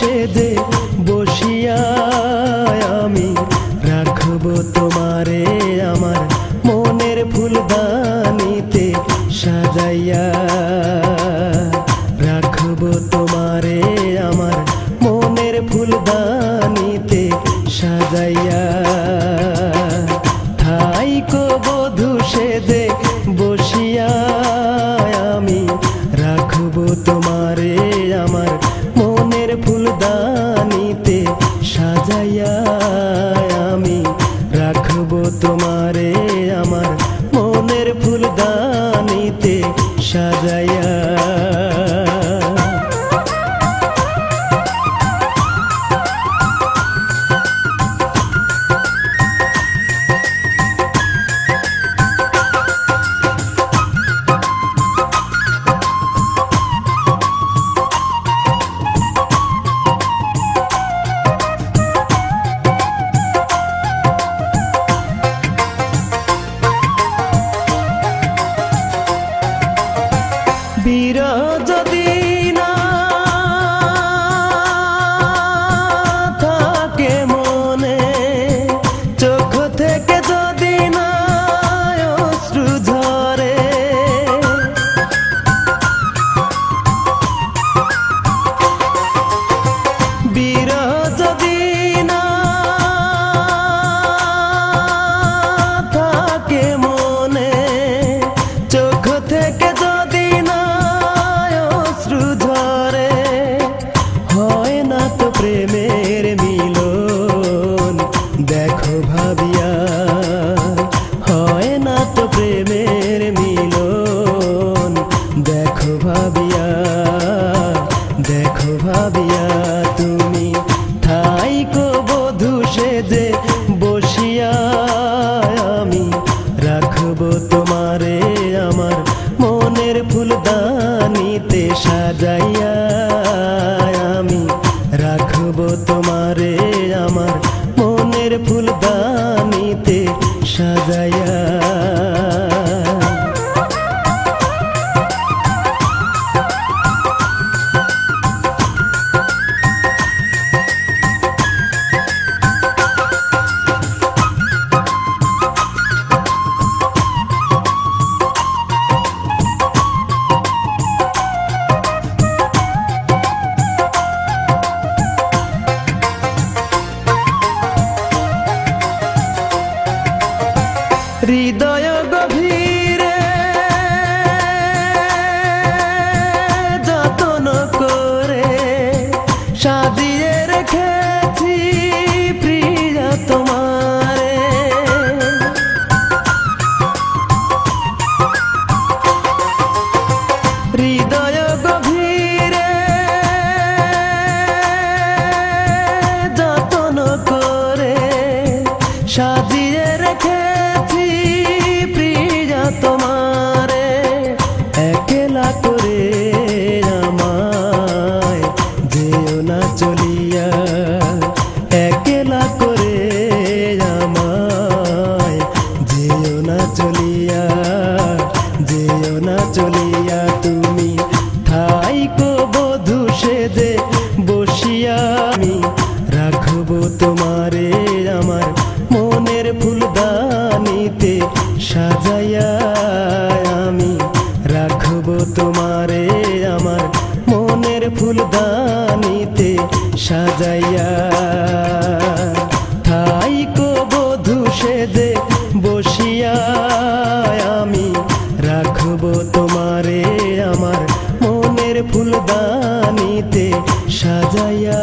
সেজে বসিয়া আমি রাখবো তোমারে আমার মনের ফুলদানিতে সাজাইয়া, রাখবো তোমারে আমার মনের ফুলদানিতে সাজাইয়া। থাইকো বধূ সেজে বসিয়া আমি রাখবো তোমারে আমার মনের ফুলদানিতে সাজাইয়া, আমি রাখবো তোমারে আমার মনের ফুলদানিতে সাজাইয়া। বিরহ যদি না থাকে মনে, চোখ থেকে যদি না অশ্রু ঝরে, বিরহ যদি না থাকে মনে, চোখ থেকে যদি না ঝরে, হয় না তো প্রেমের মিলন দেখো ভাবিয়া, হয় না তো প্রেমের মিলন দেখো ভাবিয়া, দেখো ভাবিয়া। তুমি থাইকো বধূ সেজে বসিয়া আমি রাখবো তোমারে আমার মনের ফুলদানিতে সাজাইয়া, আমি রাখবো তোমারে আমার মনের ফুলদানিতে সাজাইয়া। হৃদয় গভীরে যত্ন করে সাজিয়ে রেখেছি প্রিয়া তোমারে, হৃদয় গভীরে যত্ন করে সাজিয়ে রেখেছি প্রিয়া তোমারে, একলা করে আমায় যেও না চলিয়া, একলা করে আমায় যেও না চলিয়া, যেও না চলিয়া। তুমি থাইকো বধূ সেজে বসিয়া আমি রাখবো তোমারে আমার মনের ফুলদানিতে সাজাইয়া, আমি রাখবো তোমারে আমার মনের ফুলদানিতে সাজাইয়া। থাইকো বধূ সেজে বসিয়া আমি রাখবো তোমারে আমার মনের ফুলদানিতে সাজাইয়া।